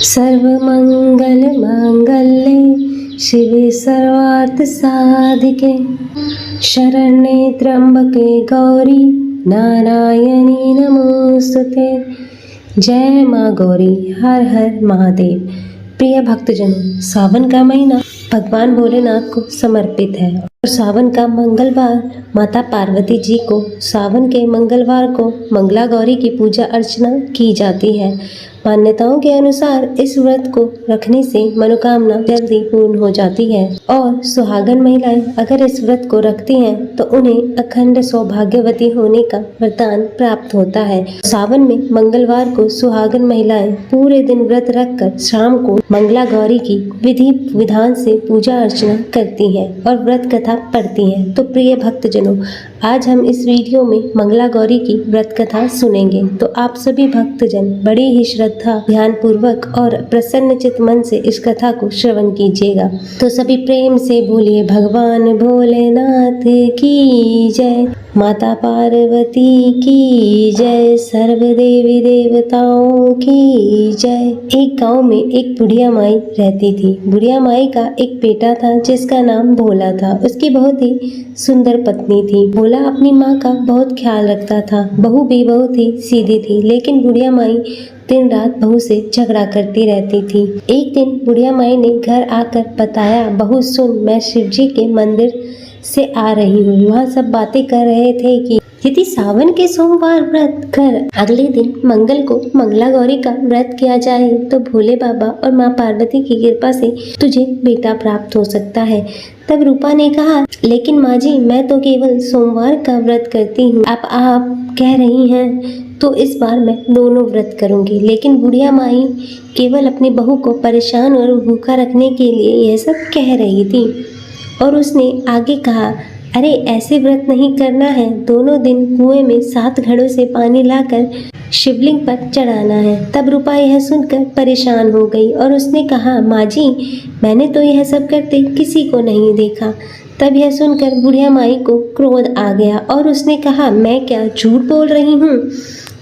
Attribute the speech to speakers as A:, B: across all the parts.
A: सर्वमंगल मांगल्ये शिवे सर्वार्थ साधिके शरण्ये त्र्यंबके गौरी नारायणी नमोस्तुते। जय माँ गौरी, हर हर महादेव। प्रिय भक्तजनों, सावन का महीना भगवान भोलेनाथ को समर्पित है और सावन का मंगलवार माता पार्वती जी को सावन के मंगलवार को मंगला गौरी की पूजा अर्चना की जाती है। मान्यताओं के अनुसार इस व्रत को रखने से मनोकामना जल्दी पूर्ण हो जाती है और सुहागन महिलाएं अगर इस व्रत को रखती हैं तो उन्हें अखंड सौभाग्यवती होने का वरदान प्राप्त होता है। सावन में मंगलवार को सुहागन महिलाएं पूरे दिन व्रत रखकर शाम को मंगला गौरी की विधि विधान से पूजा अर्चना करती हैं और व्रत कथा पढ़ती हैं। तो प्रिय भक्तजनों, आज हम इस वीडियो में मंगला गौरी की व्रत कथा सुनेंगे। तो आप सभी भक्तजन बड़ी ही श्रद्धा, ध्यान पूर्वक और प्रसन्नचित मन से इस कथा को श्रवण कीजिएगा। तो सभी प्रेम से बोलिए भगवान भोलेनाथ की जय, माता पार्वती की जय, सर्व देवी देवताओं की जय। एक गांव में एक बुढ़िया माई रहती थी। बुढ़िया माई का एक बेटा था जिसका नाम भोला था। उसकी बहुत ही सुंदर पत्नी थी। भोला अपनी माँ का बहुत ख्याल रखता था। बहू भी बहुत ही सीधी थी, लेकिन बुढ़िया माई दिन रात बहू से झगड़ा करती रहती थी। एक दिन बुढ़िया माई ने घर आकर बताया, बहू सुन, मैं शिव जी के मंदिर से आ रही हूँ। वहाँ सब बातें कर रहे थे कि यदि सावन के सोमवार व्रत कर अगले दिन मंगल को मंगला गौरी का व्रत किया जाए तो भोले बाबा और माँ पार्वती की कृपा से तुझे बेटा प्राप्त हो सकता है। तब रूपा ने कहा, लेकिन माँ जी, मैं तो केवल सोमवार का व्रत करती हूँ। आप कह रही हैं तो इस बार मैं दोनों व्रत करूंगी। लेकिन बुढ़िया माई केवल अपनी बहू को परेशान और भूखा रखने के लिए यह सब कह रही थी। और उसने आगे कहा, अरे ऐसे व्रत नहीं करना है। दोनों दिन कुएं में 7 घड़ों से पानी लाकर शिवलिंग पर चढ़ाना है। तब रूपा यह सुनकर परेशान हो गई और उसने कहा, माँ जी, मैंने तो यह सब करते किसी को नहीं देखा। तब यह सुनकर बुढ़िया माई को क्रोध आ गया और उसने कहा, मैं क्या झूठ बोल रही हूँ?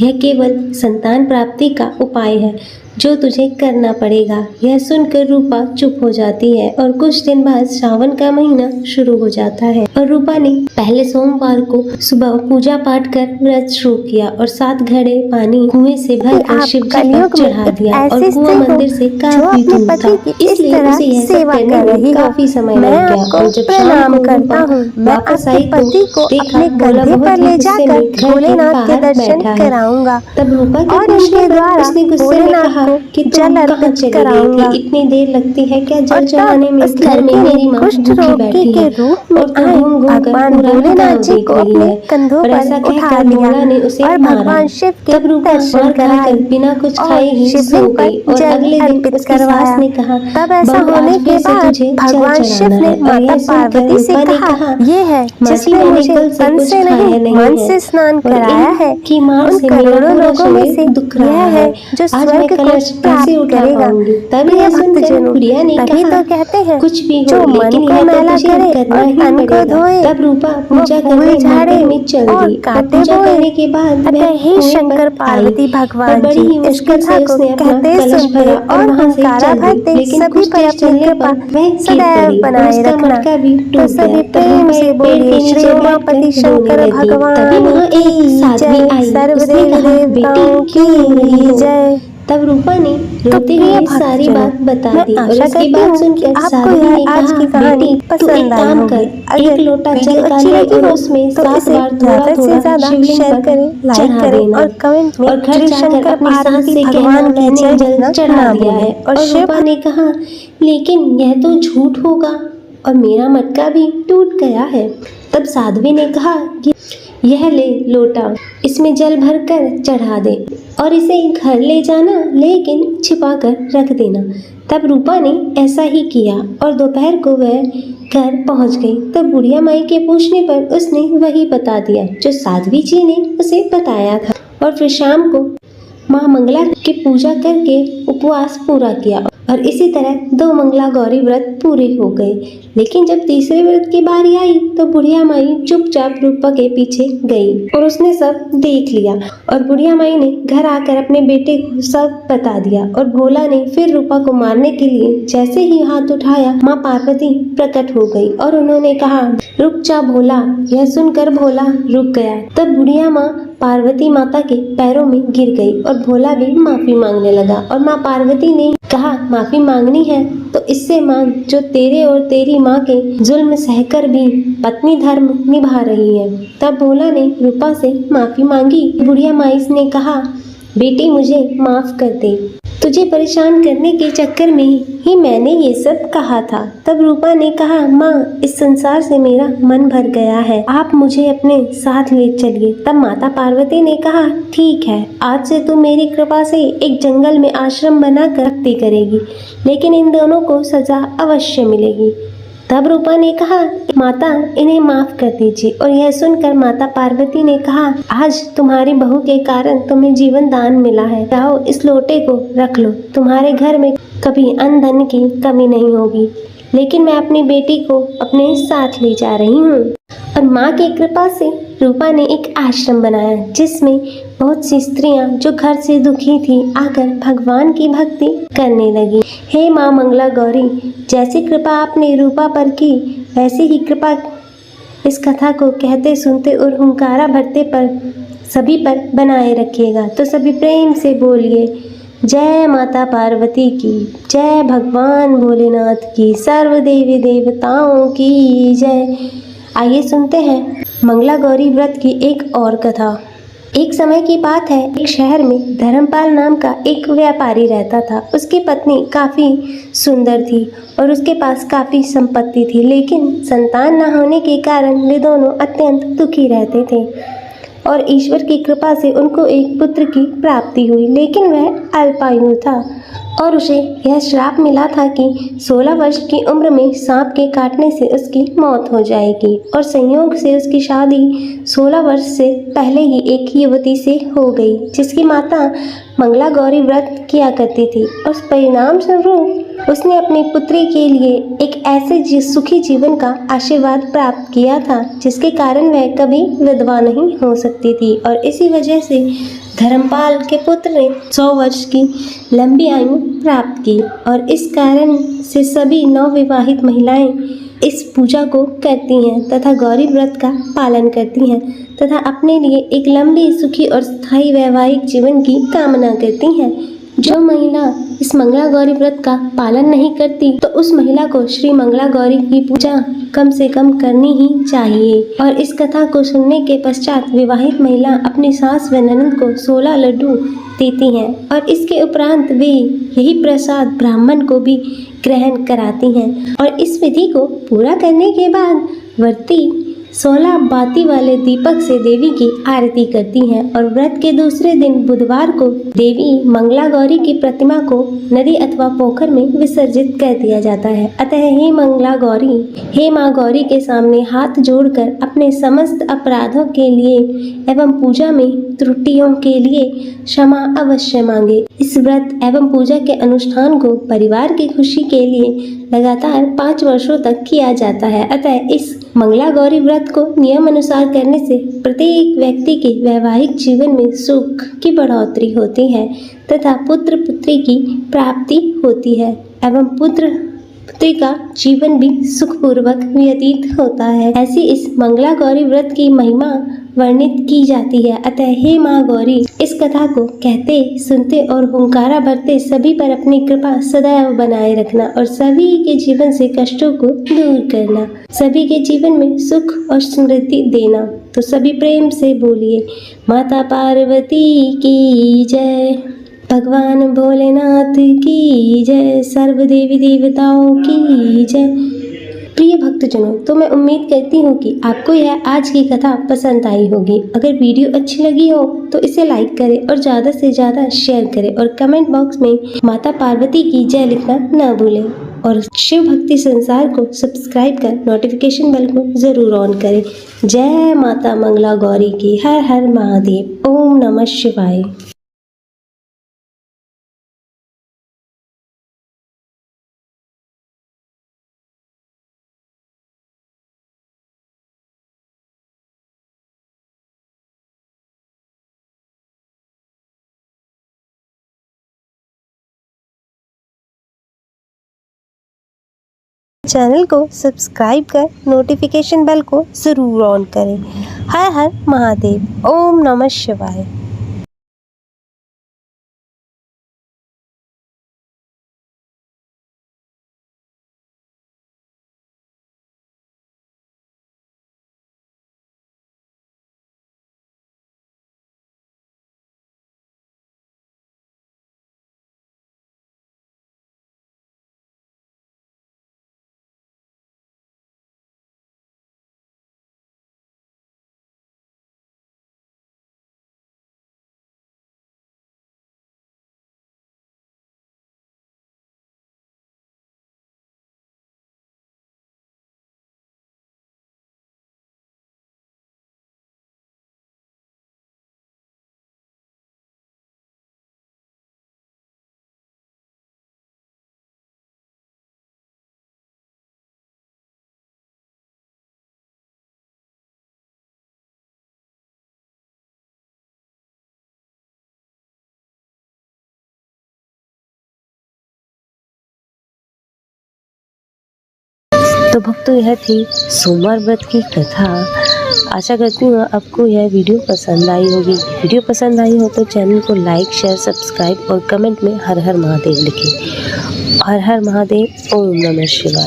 A: यह केवल संतान प्राप्ति का उपाय है जो तुझे करना पड़ेगा। यह सुनकर रूपा चुप हो जाती है और कुछ दिन बाद सावन का महीना शुरू हो जाता है और रूपा ने पहले सोमवार को सुबह पूजा पाठ कर व्रत शुरू किया और 7 घड़े पानी कुएं से भरकर शिव जी पर चढ़ा दिया और कुआं मंदिर से काफी दूर था, इसलिए उसे यह सब करने में काफी समय लग गया। और जब शाम को रूपा वापस आई तो देखा भोला बहुत ही गुस्से में घर के बाहर बैठा है। तब रूपा के पूछने पर उसने गुस्से में कहा कि तुम कहाँ चली गई थी? इतनी देर लगती है क्या जल चढ़ाने में? घर में मेरी माँ भूखी बैठी है और तू घूम घूम कर पूरा गाँव देख रही है। और ऐसा कहकर भोला ने उसे मारा। तब रूपा मार खाकर बिना कुछ खाए ही सो गई और अगले दिन उसकी सास ने कहा, बहू आज फिर से तुझे जल चढ़ाना है। और यह सुनकर रूपा ने कहा, माँ जी, मैंने कल से कुछ खाया नहीं है
B: स्नान कराया है
A: कि माँ से मेरा पूरा शरीर दुख रहा है। आज मैं कलश कैसे उठा पाऊंगी? तब यह सुनकर बुढ़िया ने कहा, कुछ भी हो, लेकिन यह तो तुझे करना ही पड़ेगा। तब रूपा पूजा करने मंदिर में चल गई और पूजा करने के बाद वह शंकर पार्वती भगवान बड़ी ही मुश्किल से उसने अपना कलश भरा और वहाँ से चल गई। लेकिन कुछ देर चलने पर वह गिर पड़ी और उसका मटका भी टूट गया। तब रूपा एक पेड़ के नीचे बैठकर रोने लगी। तभी वहाँ एक साध्वी आई। उसने कहा, बेटी क्यों रो रही हो? तब रूपा ने रोते हुए सारी बात बता दी और उसकी बात सुनकर साध्वी ने कहा, बेटी तू एक काम कर, 1 लोटा जल का ले और उसमें 7 बार थोड़ा थोड़ा शिवलिंग पर चढ़ा देना और घर जाकर अपनी सास से कहना, मैंने जल चढ़ा दिया है। और रूपा ने कहा, लेकिन यह तो झूठ होगा और मेरा मटका भी टूट गया है। तब साध्वी ने कहा, यह ले लोटा, इसमें जल भरकर चढ़ा दे और इसे घर ले जाना, लेकिन छिपा कर रख देना। तब रूपा ने ऐसा ही किया और दोपहर को वह घर पहुंच गई। तब बुढ़िया माई के पूछने पर उसने वही बता दिया जो साध्वी जी ने उसे बताया था। और फिर शाम को माँ मंगला की पूजा करके उपवास पूरा किया और इसी तरह 2 मंगला गौरी व्रत पूरे हो गए। लेकिन जब तीसरे व्रत की बारी आई तो बुढ़िया माई चुपचाप रूपा के पीछे गई और उसने सब देख लिया और बुढ़िया माई ने घर आकर अपने बेटे को सब बता दिया। और भोला ने फिर रूपा को मारने के लिए जैसे ही हाथ उठाया, माँ पार्वती प्रकट हो गई और उन्होंने कहा, रुक जा भोला। यह सुनकर भोला रुक गया। तब बुढ़िया माँ पार्वती माता के पैरों में गिर गई और भोला भी माफी मांगने लगा। और माँ पार्वती ने कहा, माफी मांगनी है तो इससे मांग जो तेरे और तेरी माँ के जुल्म सहकर भी पत्नी धर्म निभा रही है। तब भोला ने रूपा से माफी मांगी। बुढ़िया माई ने कहा, बेटी मुझे माफ कर दे, तुझे परेशान करने के चक्कर में ही मैंने ये सब कहा था। तब रूपा ने कहा, माँ इस संसार से मेरा मन भर गया है, आप मुझे अपने साथ ले चलिए। तब माता पार्वती ने कहा, ठीक है, आज से तू मेरी कृपा से एक जंगल में आश्रम बनाकर भक्ति करेगी, लेकिन इन दोनों को सजा अवश्य मिलेगी। तब रूपा ने कहा, माता इन्हें माफ कर दीजिए। और यह सुनकर माता पार्वती ने कहा, आज तुम्हारी बहू के कारण तुम्हें जीवन दान मिला है, जाओ इस लोटे को रख लो, तुम्हारे घर में कभी अन्न धन की कमी नहीं होगी। लेकिन मैं अपनी बेटी को अपने साथ ले जा रही हूँ। और माँ की कृपा से रूपा ने एक आश्रम बनाया जिसमें बहुत सी स्त्रियां जो घर से दुखी थी आकर भगवान की भक्ति करने लगी। हे माँ मंगला गौरी, जैसी कृपा आपने रूपा पर की वैसी ही कृपा इस कथा को कहते सुनते और हुंकारा भरते पर सभी पर बनाए रखिएगा। तो सभी प्रेम से बोलिए, जय माता पार्वती की, जय भगवान भोलेनाथ की, सर्व देवी देवताओं की जय। आइए सुनते हैं मंगला गौरी व्रत की एक और कथा। एक समय की बात है, एक शहर में धर्मपाल नाम का एक व्यापारी रहता था। उसकी पत्नी काफी सुंदर थी और उसके पास काफी संपत्ति थी, लेकिन संतान न होने के कारण वे दोनों अत्यंत दुखी रहते थे। और ईश्वर की कृपा से उनको एक पुत्र की प्राप्ति हुई, लेकिन वह अल्पायु था और उसे यह श्राप मिला था कि 16 वर्ष की उम्र में सांप के काटने से उसकी मौत हो जाएगी। और संयोग से उसकी शादी 16 वर्ष से पहले ही एक युवती से हो गई जिसकी माता मंगला गौरी व्रत किया करती थी। और परिणाम स्वरूप उसने अपनी पुत्री के लिए एक ऐसे सुखी जीवन का आशीर्वाद प्राप्त किया था जिसके कारण वह कभी विधवा नहीं हो सकती थी। और इसी वजह से धर्मपाल के पुत्र ने 100 वर्ष की लंबी आयु प्राप्त की। और इस कारण से सभी नवविवाहित महिलाएं इस पूजा को करती हैं तथा गौरी व्रत का पालन करती हैं तथा अपने लिए एक लंबी सुखी और स्थायी वैवाहिक जीवन की कामना करती हैं। जो महिला इस मंगला गौरी व्रत का पालन नहीं करती तो उस महिला को श्री मंगला गौरी की पूजा कम से कम करनी ही चाहिए। और इस कथा को सुनने के पश्चात विवाहित महिला अपनी सास व ननद को 16 लड्डू देती हैं और इसके उपरांत वे यही प्रसाद ब्राह्मण को भी ग्रहण कराती हैं। और इस विधि को पूरा करने के बाद व्रती 16 बाती वाले दीपक से देवी की आरती करती हैं। और व्रत के दूसरे दिन बुधवार को देवी मंगला गौरी की प्रतिमा को नदी अथवा पोखर में विसर्जित कर दिया जाता है। अतः हे मंगला गौरी, हे माँ गौरी के सामने हाथ जोड़कर अपने समस्त अपराधों के लिए एवं पूजा में त्रुटियों के लिए क्षमा अवश्य मांगे। इस व्रत एवं पूजा के अनुष्ठान को परिवार की खुशी के लिए लगातार 5 वर्षों तक किया जाता है। अतः इस मंगला गौरी व्रत को नियम अनुसार करने से प्रत्येक व्यक्ति के वैवाहिक जीवन में सुख की बढ़ोतरी होती है तथा पुत्र पुत्री की प्राप्ति होती है एवं पुत्र पुत्री का जीवन भी सुखपूर्वक व्यतीत होता है। ऐसी इस मंगला गौरी व्रत की महिमा वर्णित की जाती है। अतः हे माँ गौरी, इस कथा को कहते सुनते और हुंकारा भरते सभी पर अपनी कृपा सदैव बनाए रखना और सभी के जीवन से कष्टों को दूर करना, सभी के जीवन में सुख और समृद्धि देना। तो सभी प्रेम से बोलिए, माता पार्वती की जय, भगवान भोलेनाथ की जय, सर्व देवी देवताओं की जय। प्रिय भक्तजनों, तो मैं उम्मीद करती हूँ कि आपको यह आज की कथा पसंद आई होगी। अगर वीडियो अच्छी लगी हो तो इसे लाइक करें और ज़्यादा से ज़्यादा शेयर करें और कमेंट बॉक्स में माता पार्वती की जय लिखना न भूलें। और शिव भक्ति संसार को सब्सक्राइब कर नोटिफिकेशन बेल को ज़रूर ऑन करें। जय माता मंगला गौरी की। हर हर महादेव। ओम नमः शिवाय। चैनल को सब्सक्राइब कर नोटिफिकेशन बेल को ज़रूर ऑन करें। हर हर महादेव। ओम नमः शिवाय। तो भक्तों, यह थी सोमवार व्रत की कथा। आशा करती हूँ आपको यह वीडियो पसंद आई होगी। वीडियो पसंद आई हो तो चैनल को लाइक, शेयर, सब्सक्राइब और कमेंट में हर हर महादेव लिखें। हर हर महादेव। ओम नमः शिवाय।